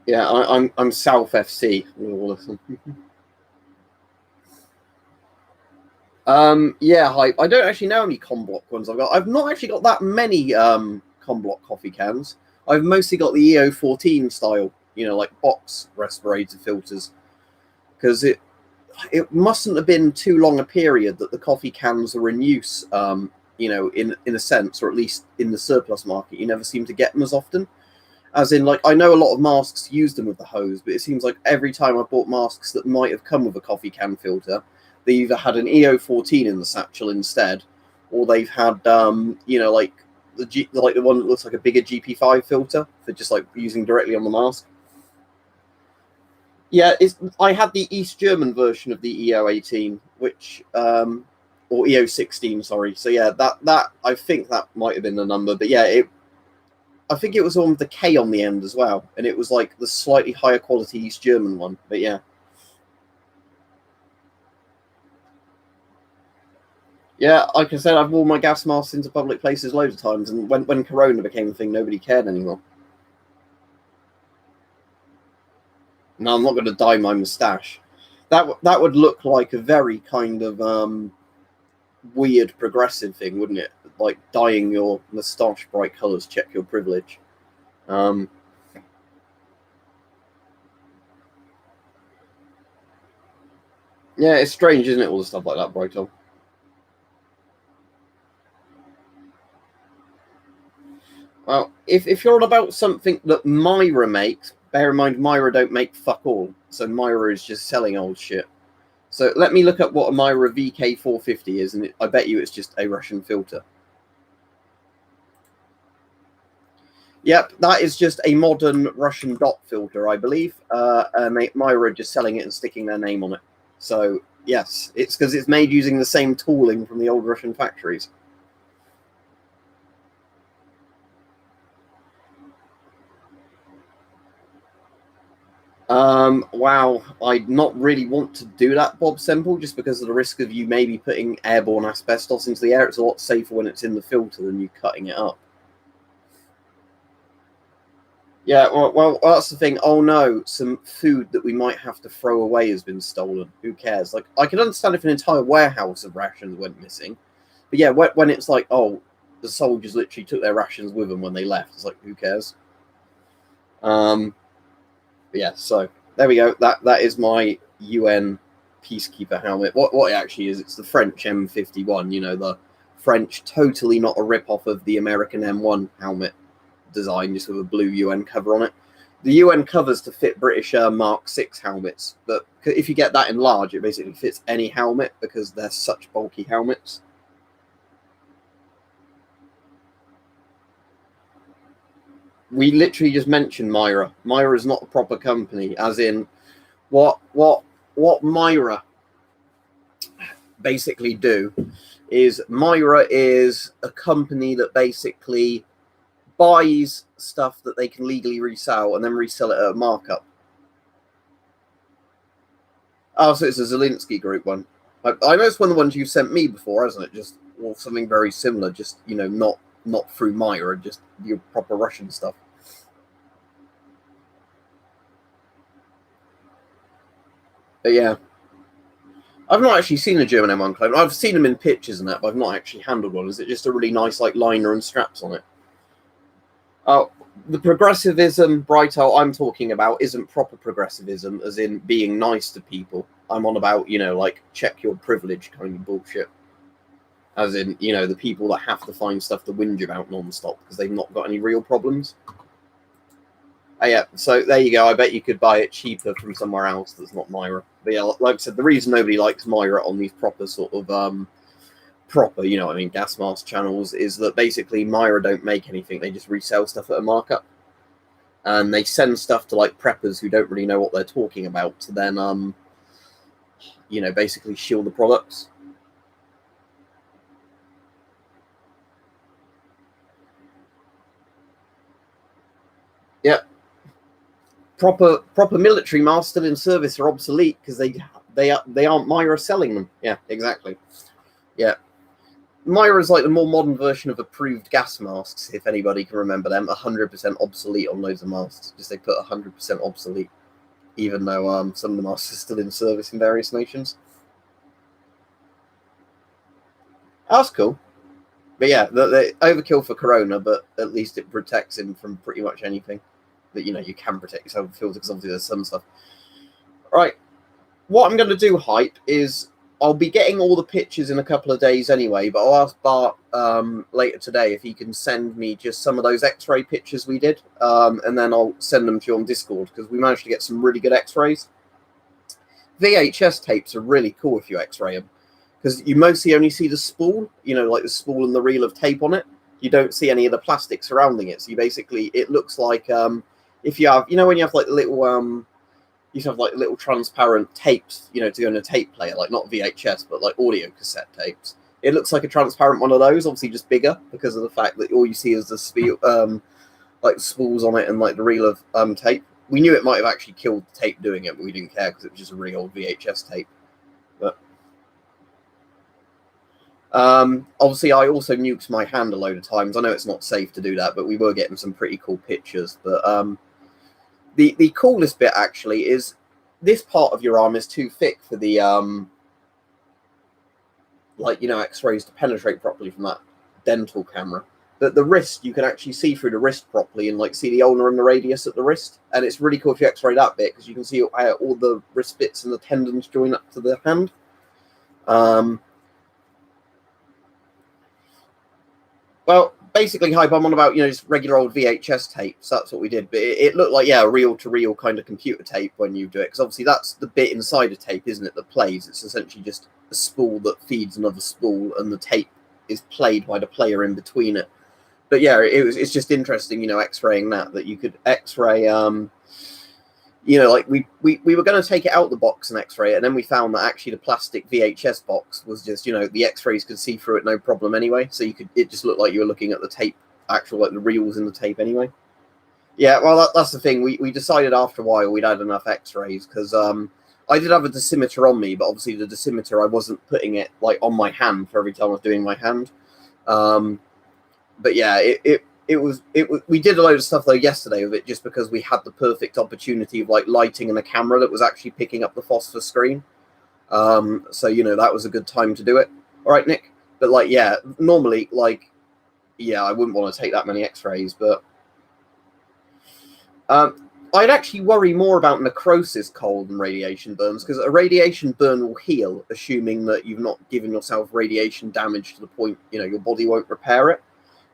Yeah, I'm South FC. Listen. Yeah, I don't actually know how many Comblock ones I've got. I've not actually got that many Comblock coffee cans. I've mostly got the EO14 style, you know, like box respirator filters, because it mustn't have been too long a period that the coffee cans were in use. You know, in a sense, or at least in the surplus market, you never seem to get them as often. As in, like, I know a lot of masks use them with the hose, but it seems like every time I bought masks that might have come with a coffee can filter, they either had an EO14 in the satchel instead, or they've had, you know, like the one that looks like a bigger GP5 filter for just like using directly on the mask. Yeah, I had the East German version of the EO18, which or EO16, sorry. So yeah, that I think that might have been the number, but yeah, I think it was on with the K on the end as well, and it was like the slightly higher quality East German one. But yeah. Yeah, like I said, I've worn my gas masks into public places loads of times, and when Corona became a thing, nobody cared anymore. No, I'm not going to dye my moustache. That would look like a very kind of weird progressive thing, wouldn't it? Like dyeing your moustache bright colours, check your privilege. Um, yeah, it's strange, isn't it? All the stuff like that, Brighton. Well, if you're on about something that Myra makes, bear in mind Myra don't make fuck all. So Myra is just selling old shit. So let me look up what a Myra VK450 is, and I bet you it's just a Russian filter. Yep, that is just a modern Russian dot filter, I believe. And Myra just selling it and sticking their name on it. So yes, it's because it's made using the same tooling from the old Russian factories. Wow, I'd not really want to do that, Bob Semple, just because of the risk of you maybe putting airborne asbestos into the air. It's a lot safer when it's in the filter than you cutting it up. Yeah, well, that's the thing. Oh no, some food that we might have to throw away has been stolen. Who cares? Like, I can understand if an entire warehouse of rations went missing, but yeah, when it's like, oh, the soldiers literally took their rations with them when they left. It's like, who cares? But yeah, so there we go. That is my UN peacekeeper helmet. What it actually is, it's the French M51. You know, the French, totally not a rip off of the American M1 helmet design, just with a blue UN cover on it. The UN covers to fit British Mark 6 helmets, but if you get that in large, it basically fits any helmet because they're such bulky helmets. We literally just mentioned Myra. Myra is not a proper company, as in what Myra basically do is Myra is a company that basically buys stuff that they can legally resell and then resell it at a markup. Oh, so it's a Zelensky group one. I know it's one of the ones you sent me before, hasn't it? Just or something very similar, just you know, not through Myra, just your proper Russian stuff. But yeah, I've not actually seen a German M1 clone. I've seen them in pictures and that, but I've not actually handled one. Is it just a really nice like liner and straps on it? Oh, the progressivism, Brighto, I'm talking about isn't proper progressivism, as in being nice to people. I'm on about, you know, like check your privilege kind of bullshit. As in, you know, the people that have to find stuff to whinge about non-stop because they've not got any real problems. Oh, yeah, so there you go. I bet you could buy it cheaper from somewhere else that's not Myra. But yeah, like I said, the reason nobody likes Myra on these proper sort of proper, you know what I mean, gas mask channels is that basically Myra don't make anything. They just resell stuff at a markup. And they send stuff to like preppers who don't really know what they're talking about to then, you know, basically shield the products. Yeah. Proper military masks still in service are obsolete because they aren't Myra selling them. Yeah, exactly. Yeah. Myra is like the more modern version of approved gas masks, if anybody can remember them. 100% obsolete on loads of masks. Just they put 100% obsolete, even though some of the masks are still in service in various nations. That's cool. But yeah, the overkill for Corona, but at least it protects him from pretty much anything that you can protect yourself with filter, because obviously there's some stuff. Right. What I'm going to do, Hype, is I'll be getting all the pictures in a couple of days anyway, but I'll ask Bart later today if he can send me just some of those X-ray pictures we did, and then I'll send them to you on Discord, because we managed to get some really good X-rays. VHS tapes are really cool if you X-ray them, because you mostly only see the spool, like the spool and the reel of tape on it. You don't see any of the plastic surrounding it, so you basically, it looks like if you have, when you have like little you have like little transparent tapes, to go in a tape player, like not VHS, but like audio cassette tapes. It looks like a transparent one of those, obviously just bigger, because of the fact that all you see is the like spools on it and like the reel of tape. We knew it might have actually killed the tape doing it, but we didn't care because it was just a really old VHS tape. But obviously, I also nuked my hand a load of times. I know it's not safe to do that, but we were getting some pretty cool pictures. But the coolest bit actually is this part of your arm is too thick for the X-rays to penetrate properly from that dental camera. But the wrist, you can actually see through the wrist properly and like see the ulnar and the radius at the wrist. And it's really cool if you X-ray that bit, because you can see how all the wrist bits and the tendons join up to the hand. Well, basically, Hype, I'm on about, just regular old VHS tapes. That's what we did. But it looked like, a reel-to-reel kind of computer tape when you do it. Because obviously that's the bit inside a tape, isn't it, that plays. It's essentially just a spool that feeds another spool, and the tape is played by the player in between it. But yeah, it's just interesting, X-raying that you could X-ray, like we were going to take it out the box and X-ray it, and then we found that actually the plastic VHS box was just, the X-rays could see through it no problem anyway. So it just looked like you were looking at the tape, like the reels in the tape anyway. Yeah, well, that's the thing. We decided after a while we'd had enough X-rays, because I did have a dosimeter on me, but obviously the dosimeter, I wasn't putting it like on my hand for every time I was doing my hand. But yeah, it was we did a load of stuff though yesterday with it, just because we had the perfect opportunity of like lighting and a camera that was actually picking up the phosphor screen. So that was a good time to do it. All right, Nick. But like, yeah, normally, like, yeah, I wouldn't want to take that many X-rays, but I'd actually worry more about necrosis cold than radiation burns, because a radiation burn will heal, assuming that you've not given yourself radiation damage to the point your body won't repair it.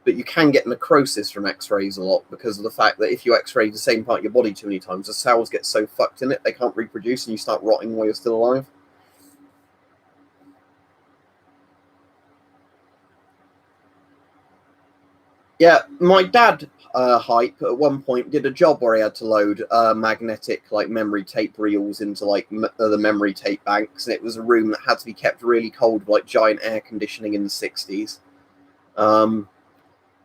But you can get necrosis from X-rays a lot, because of the fact that if you X-ray the same part of your body too many times, the cells get so fucked in it they can't reproduce, and you start rotting while you're still alive. Yeah, my dad, Hype, at one point did a job where he had to load magnetic like memory tape reels into like the memory tape banks, and it was a room that had to be kept really cold with like giant air conditioning in the 60s.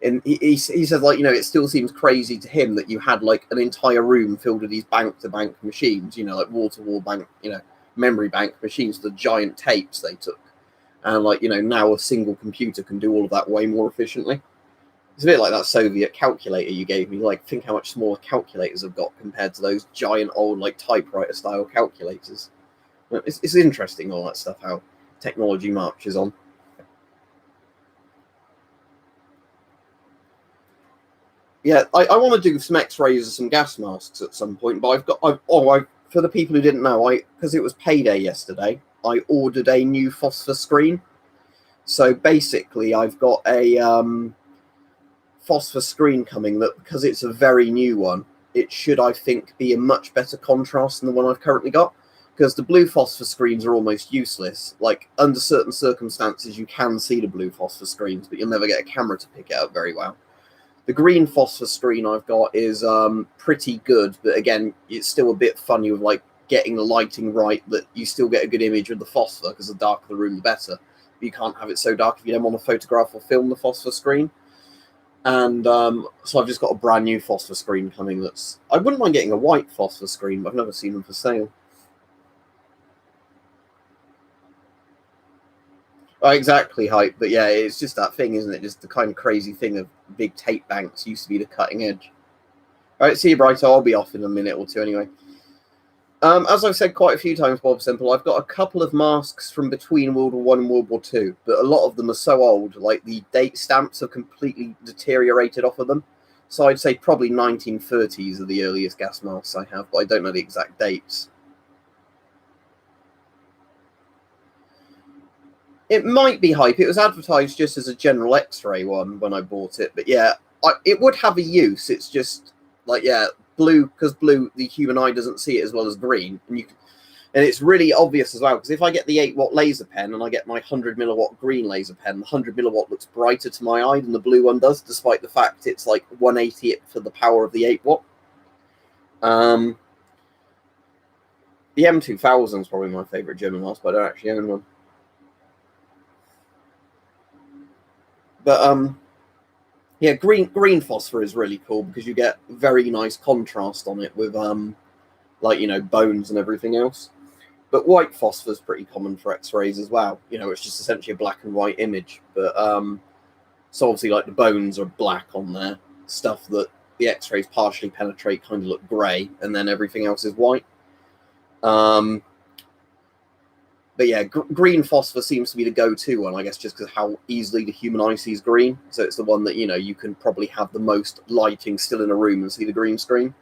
And he said, like, it still seems crazy to him that you had like an entire room filled with these bank-to-bank machines, like wall-to-wall bank, memory bank machines, the giant tapes they took. And like, now a single computer can do all of that way more efficiently. It's a bit like that Soviet calculator you gave me. Like, think how much smaller calculators have got compared to those giant old like typewriter-style calculators. It's interesting, all that stuff, how technology marches on. Yeah, I want to do some X-rays and some gas masks at some point, but for the people who didn't know, because it was payday yesterday, I ordered a new phosphor screen. So basically, I've got a phosphor screen coming that, because it's a very new one, it should, I think, be a much better contrast than the one I've currently got. Because the blue phosphor screens are almost useless. Like, under certain circumstances, you can see the blue phosphor screens, but you'll never get a camera to pick it up very well. The green phosphor screen I've got is pretty good, but again, it's still a bit funny with like getting the lighting right, that you still get a good image of the phosphor, because the darker the room, the better. But you can't have it so dark if you don't want to photograph or film the phosphor screen. And so I've just got a brand new phosphor screen coming. I wouldn't mind getting a white phosphor screen, but I've never seen them for sale. Exactly hype, but yeah, it's just that thing, isn't it? Just the kind of crazy thing of big tape banks used to be the cutting edge. All right, see you, Brighto. I'll be off in a minute or two anyway. As I've said quite a few times, Bob Simple, I've got a couple of masks from between World War One and World War Two, but a lot of them are so old, like the date stamps have completely deteriorated off of them. So I'd say probably 1930s are the earliest gas masks I have, but I don't know the exact dates. It might be hype. It was advertised just as a general X-ray one when I bought it, but yeah, it would have a use. It's just like, yeah, blue, because blue, the human eye doesn't see it as well as green, and it's really obvious as well, because if I get the 8-watt laser pen and I get my 100 milliwatt green laser pen, the 100 milliwatt looks brighter to my eye than the blue one does, despite the fact it's like 180 for the power of the 8-watt. The M2000 is probably my favorite German mask, but I don't actually own one. But yeah, green phosphor is really cool because you get very nice contrast on it with like, you know, bones and everything else. But white phosphor is pretty common for X-rays as well. You know, it's just essentially a black and white image. But so obviously, like, the bones are black on there. Stuff that the X-rays partially penetrate kind of look grey, and then everything else is white. But yeah, green phosphor seems to be the go-to one, I guess, just because how easily the human eye sees green. So it's the one that, you know, you can probably have the most lighting still in a room and see the green screen.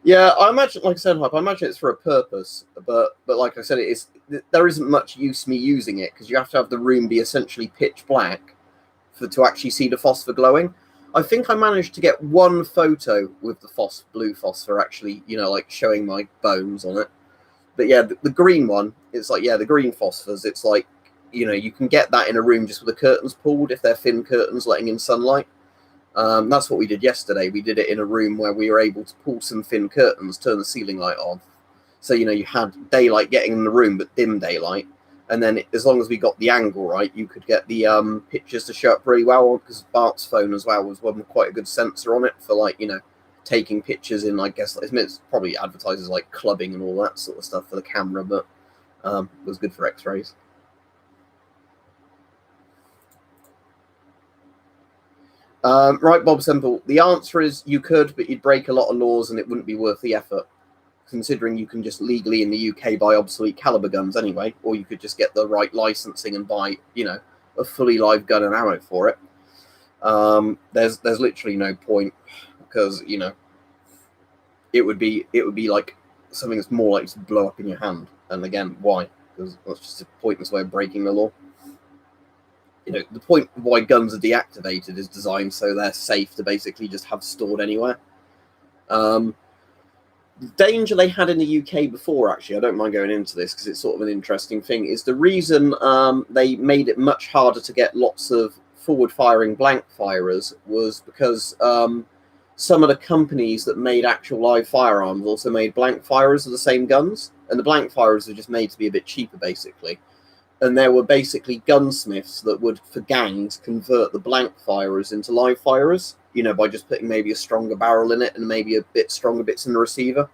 Yeah, I imagine, like I said, Hype, I imagine it's for a purpose, but like I said, there isn't much use me using it because you have to have the room be essentially pitch black to actually see the phosphor glowing. I think I managed to get one photo with the blue phosphor actually, you know, like showing my bones on it. But yeah, the green one, it's like, yeah, the green phosphors, it's like, you know, you can get that in a room just with the curtains pulled if they're thin curtains letting in sunlight. That's what we did yesterday. We did it in a room where we were able to pull some thin curtains, turn the ceiling light on. So, you know, you had daylight getting in the room, but dim daylight. And then as long as we got the angle right, you could get the pictures to show up really well, because Bart's phone as well was one with quite a good sensor on it for, like, you know, taking pictures in, I guess, it's probably advertises like clubbing and all that sort of stuff for the camera, but it was good for X-rays. Right, Bob Simple. The answer is you could, but you'd break a lot of laws and it wouldn't be worth the effort, considering you can just legally in the UK buy obsolete caliber guns anyway, or you could just get the right licensing and buy, you know, a fully live gun and ammo for it. There's literally no point, because, you know, it would be like something that's more likely to blow up in your hand. And again, why? Because that's just a pointless way of breaking the law. You know, the point of why guns are deactivated is designed so they're safe to basically just have stored anywhere. The danger they had in the UK before, actually, I don't mind going into this because it's sort of an interesting thing, is the reason they made it much harder to get lots of forward-firing blank firers was because some of the companies that made actual live firearms also made blank firers of the same guns, and the blank firers were just made to be a bit cheaper, basically. And there were basically gunsmiths that would, for gangs, convert the blank firers into live firers, you know, by just putting maybe a stronger barrel in it and maybe a bit stronger bits in the receiver.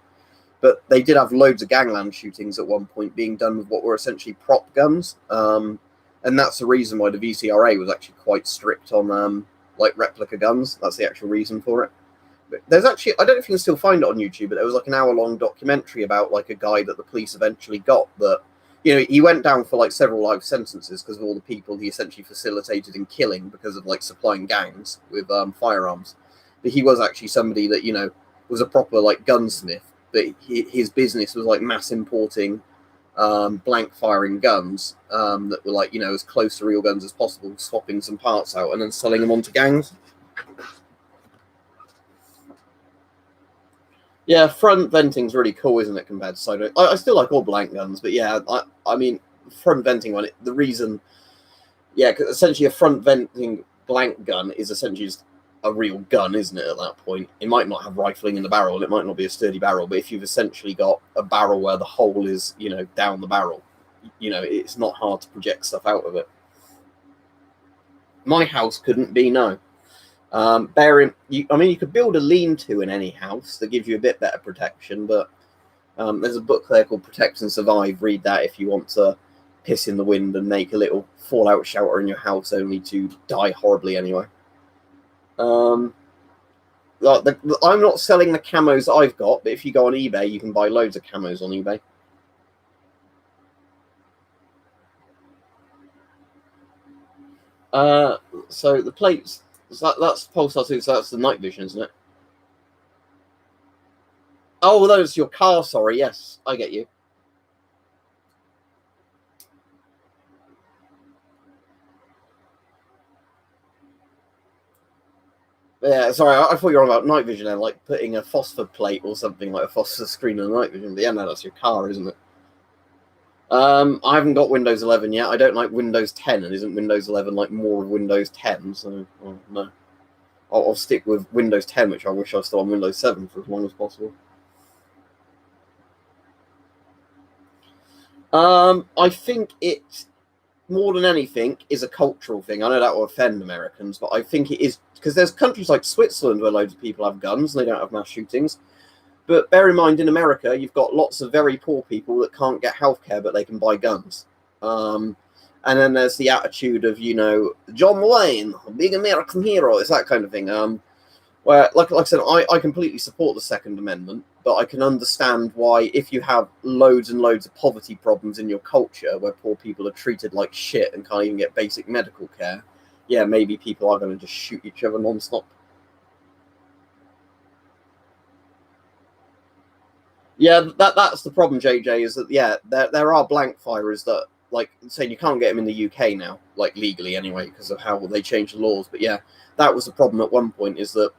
But they did have loads of gangland shootings at one point being done with what were essentially prop guns. And that's the reason why the VCRA was actually quite strict on like replica guns. That's the actual reason for it. But there's actually, I don't know if you can still find it on YouTube, but there was like an hour-long documentary about like a guy that the police eventually got that, you know, he went down for like several life sentences because of all the people he essentially facilitated in killing because of like supplying gangs with firearms. But he was actually somebody that, you know, was a proper like gunsmith, but his business was like mass importing blank firing guns that were like, you know, as close to real guns as possible, swapping some parts out and then selling them onto gangs. Yeah, front venting's really cool, isn't it, compared to side? I still like all blank guns, but yeah, I mean, front venting one, the reason, yeah, because essentially a front venting blank gun is essentially just a real gun, isn't it, at that point? It might not have rifling in the barrel, it might not be a sturdy barrel, but if you've essentially got a barrel where the hole is, you know, down the barrel, you know, it's not hard to project stuff out of it. My house couldn't be, no. I mean, you could build a lean-to in any house that gives you a bit better protection, but there's a book there called Protect and Survive. Read that if you want to piss in the wind and make a little fallout shelter in your house only to die horribly anyway. I'm not selling the camos I've got, but if you go on eBay, you can buy loads of camos on eBay. So the plates, that's Pulsar 2, so that's the night vision, isn't it? Oh, that's your car, sorry. Yes, I get you. Yeah, sorry, I thought you were on about night vision then, like putting a phosphor plate or something, like a phosphor screen on night vision. But yeah, no, that's your car, isn't it? I haven't got Windows 11 yet. I don't like Windows 10, and isn't Windows 11 like more of Windows 10? So, well, no. I'll stick with Windows 10, which I wish I was still on Windows 7 for as long as possible. I think it, more than anything, is a cultural thing. I know that will offend Americans, but I think it is, because there's countries like Switzerland where loads of people have guns and they don't have mass shootings. But bear in mind, in America, you've got lots of very poor people that can't get healthcare, but they can buy guns. And then there's the attitude of, John Wayne, a big American hero. It's that kind of thing. Where, like I said, I completely support the Second Amendment, but I can understand why, if you have loads and loads of poverty problems in your culture where poor people are treated like shit and can't even get basic medical care, yeah, maybe people are going to just shoot each other non-stop. Yeah, that's the problem, JJ, is that, yeah, there are blank firers that, like, saying you can't get them in the UK now, like, legally anyway, because of how they changed the laws. But yeah, that was the problem at one point, is that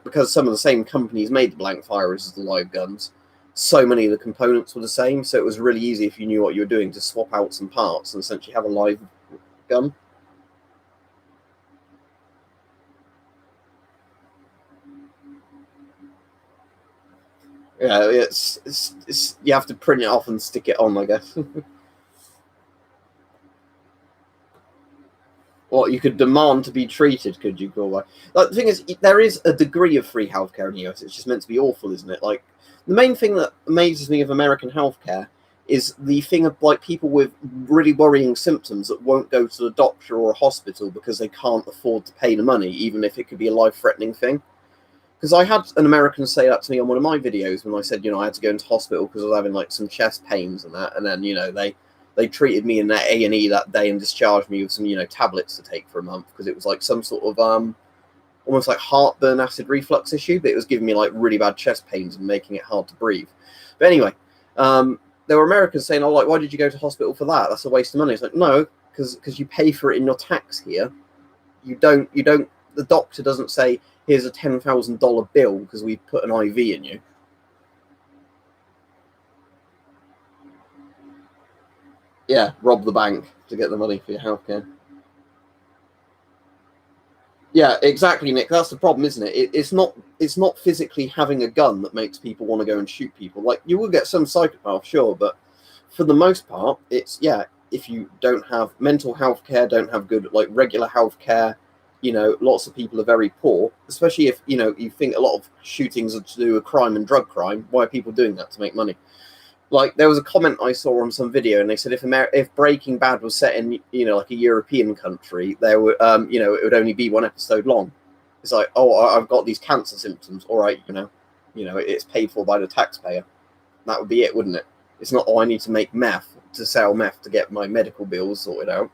because some of the same companies made the blank firers as the live guns, so many of the components were the same, so it was really easy, if you knew what you were doing, to swap out some parts and essentially have a live gun. Yeah, it's you have to print it off and stick it on, I guess. What you could demand to be treated, could you call that? Like, the thing is, there is a degree of free healthcare in the US. It's just meant to be awful, isn't it? Like, the main thing that amazes me of American healthcare is the thing of, like, people with really worrying symptoms that won't go to the doctor or a hospital because they can't afford to pay the money, even if it could be a life-threatening thing. Because I had an American say that to me on one of my videos when I said, I had to go into hospital because I was having like some chest pains and that, and then they treated me in that A&E that day and discharged me with some tablets to take for a month because it was like some sort of almost like heartburn acid reflux issue, but it was giving me like really bad chest pains and making it hard to breathe. But anyway, there were Americans saying, "Oh, like, why did you go to hospital for that? That's a waste of money." It's like, no, because you pay for it in your tax here. You don't. The doctor doesn't say, "Here's a $10,000 bill because we put an IV in you." Yeah, rob the bank to get the money for your healthcare. Yeah, exactly, Nick. That's the problem, isn't it? It's not physically having a gun that makes people want to go and shoot people. Like, you will get some psychopaths, sure, but for the most part, it's, yeah, if you don't have mental health care, don't have good, like, regular health care, lots of people are very poor, especially if, you think a lot of shootings are to do with crime and drug crime. Why are people doing that? To make money. Like, there was a comment I saw on some video, and they said if Breaking Bad was set in like a European country, there would it would only be one episode long. It's like, oh, I've got these cancer symptoms. All right, it's paid for by the taxpayer. That would be it, wouldn't it? It's not, oh, I need to make meth to sell meth to get my medical bills sorted out.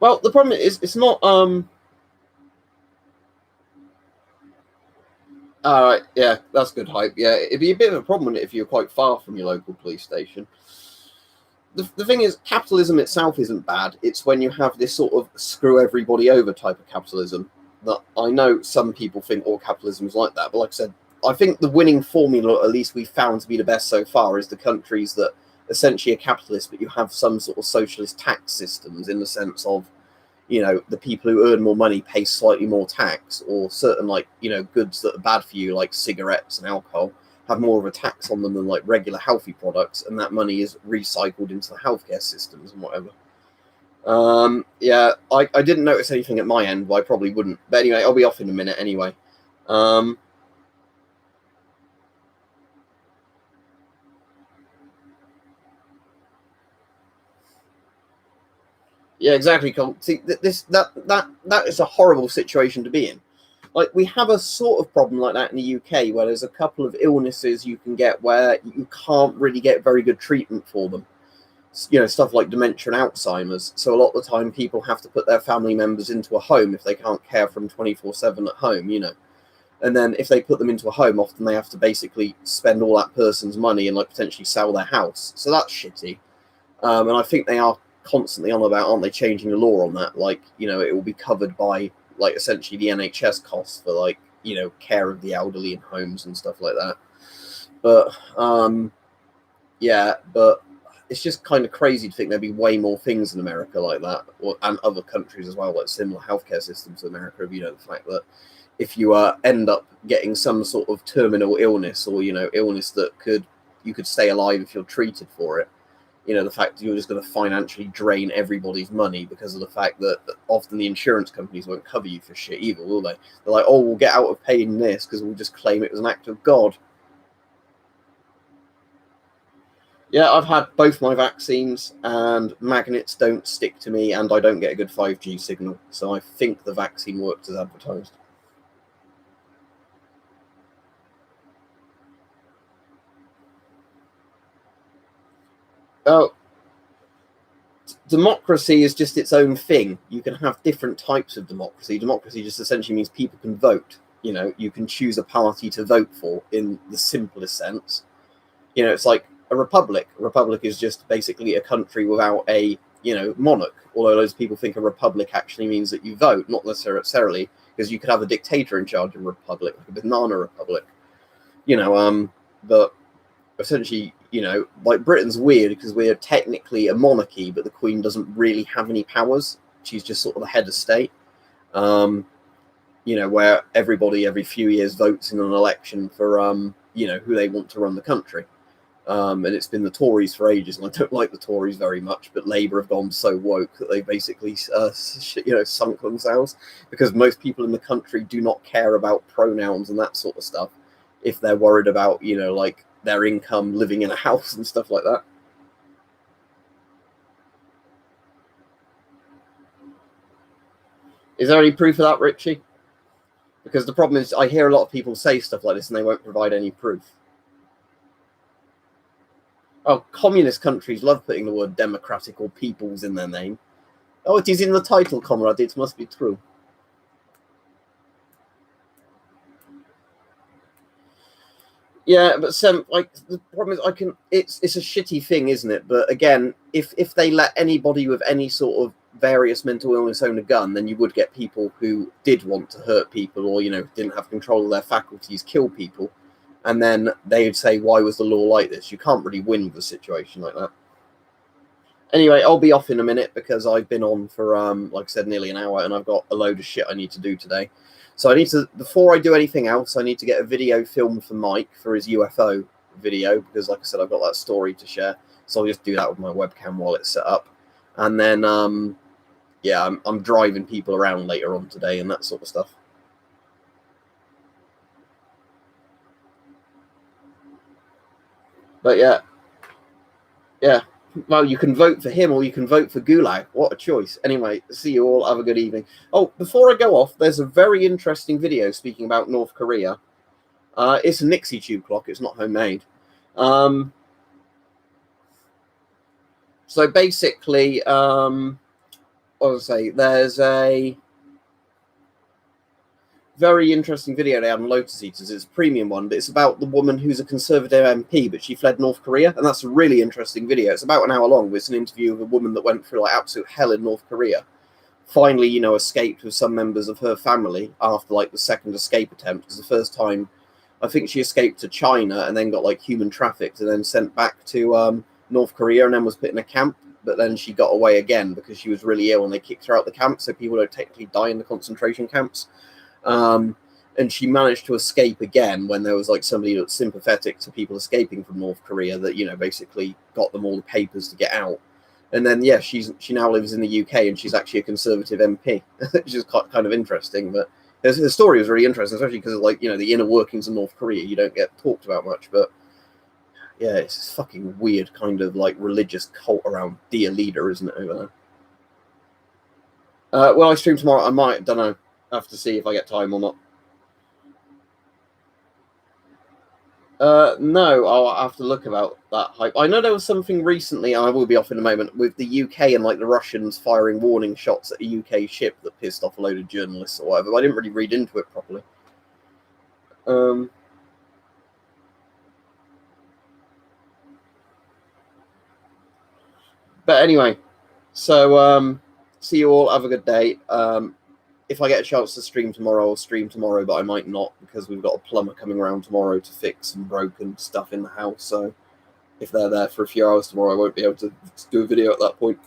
Well, the problem is it's not All right, yeah, that's good hype. Yeah, it'd be a bit of a problem if you're quite far from your local police station. The thing is, capitalism itself isn't bad. It's when you have this sort of screw everybody over type of capitalism that I know some people think all capitalism is like that. But like I said, I think the winning formula, at least we've found to be the best so far, is the countries that essentially are capitalist, but you have some sort of socialist tax systems in the sense of, the people who earn more money pay slightly more tax, or certain, like, goods that are bad for you, like cigarettes and alcohol, have more of a tax on them than like regular healthy products, and that money is recycled into the healthcare systems and whatever. Yeah, I didn't notice anything at my end, but I probably wouldn't. But anyway, I'll be off in a minute anyway. Um, Yeah, exactly. See, that is a horrible situation to be in. Like, we have a sort of problem like that in the UK, where there's a couple of illnesses you can get where you can't really get very good treatment for them. You know, stuff like dementia and Alzheimer's. So a lot of the time, people have to put their family members into a home if they can't care for them 24/7 at home. You know, and then if they put them into a home, often they have to basically spend all that person's money and like potentially sell their house. So that's shitty. And I think they are constantly on about, aren't they, changing the law on that? Like, you know, it will be covered by like essentially the NHS costs for like, you know, care of the elderly in homes and stuff like that. But yeah, but it's just kind of crazy to think there'd be way more things in America like that, and other countries as well, like similar healthcare systems to America. You know, the fact that if you end up getting some sort of terminal illness, or you know, illness that you could stay alive if you're treated for it. You know, the fact that you're just going to financially drain everybody's money because of the fact that often the insurance companies won't cover you for shit either, will they? They're like, oh, we'll get out of paying this because we'll just claim it was an act of God. Yeah, I've had both my vaccines, and magnets don't stick to me, and I don't get a good 5G signal. So I think the vaccine worked as advertised. Oh, democracy is just its own thing. You can have different types of democracy. Democracy just essentially means people can vote. You know, you can choose a party to vote for in the simplest sense. You know, it's like a republic. A republic is just basically a country without a, you know, monarch. Although those people think a republic actually means that you vote, not necessarily, because you could have a dictator in charge of a republic, like a banana republic. You know, but essentially, you know, like Britain's weird because we're technically a monarchy, but the Queen doesn't really have any powers. She's just sort of the head of state. You know, where everybody every few years votes in an election for, you know, who they want to run the country. And it's been the Tories for ages, and I don't like the Tories very much, but Labour have gone so woke that they basically, you know, sunk themselves, because most people in the country do not care about pronouns and that sort of stuff if they're worried about, you know, like their income, living in a house and stuff like that. Is there any proof of that, Richie? Because the problem is I hear a lot of people say stuff like this and they won't provide any proof. Oh, communist countries love putting the word democratic or peoples in their name. Oh, it is in the title, comrade. It must be true. Yeah, but like the problem is, it's a shitty thing, isn't it? But again, if they let anybody with any sort of various mental illness own a gun, then you would get people who did want to hurt people, or you know, didn't have control of their faculties, kill people, and then they would say, why was the law like this? You can't really win with a situation like that. Anyway, I'll be off in a minute because I've been on for like I said, nearly an hour, and I've got a load of shit I need to do today. So I need to, before I do anything else, I need to get a video filmed for Mike for his UFO video, because like I said, I've got that story to share. So I'll just do that with my webcam while it's set up. And then, yeah, I'm driving people around later on today and that sort of stuff. But yeah. Well, you can vote for him or you can vote for Gulag. What a choice. Anyway, see you all. Have a good evening. Oh, before I go off, there's a very interesting video speaking about North Korea. It's a Nixie tube clock. It's not homemade. So basically, what was I say? There's a very interesting video they had on Lotus Eaters. It's a premium one, but it's about the woman who's a Conservative MP, but she fled North Korea, and that's a really interesting video. It's about an hour long. It's an interview of a woman that went through like absolute hell in North Korea. Finally, you know, escaped with some members of her family after like the second escape attempt, because the first time, I think she escaped to China and then got like human trafficked and then sent back to North Korea and then was put in a camp. But then she got away again because she was really ill and they kicked her out the camp, so people don't technically die in the concentration camps. And she managed to escape again when there was like somebody that's sympathetic to people escaping from North Korea that, you know, basically got them all the papers to get out. And then, yeah, she now lives in the UK and she's actually a Conservative MP, which is kind of interesting. But the story was really interesting, especially because, like, you know, the inner workings of North Korea, you don't get talked about much. But yeah, it's this fucking weird kind of like religious cult around dear leader, isn't it, over there? Will I stream tomorrow? I might. Don't know. I have to see if I get time or not. No, I'll have to look about that hype. I know there was something recently, and I will be off in a moment, with the UK and like the Russians firing warning shots at a UK ship that pissed off a load of journalists or whatever. But I didn't really read into it properly. But anyway, so see you all. Have a good day. If I get a chance to stream tomorrow, I'll stream tomorrow, but I might not because we've got a plumber coming around tomorrow to fix some broken stuff in the house. So if they're there for a few hours tomorrow, I won't be able to do a video at that point.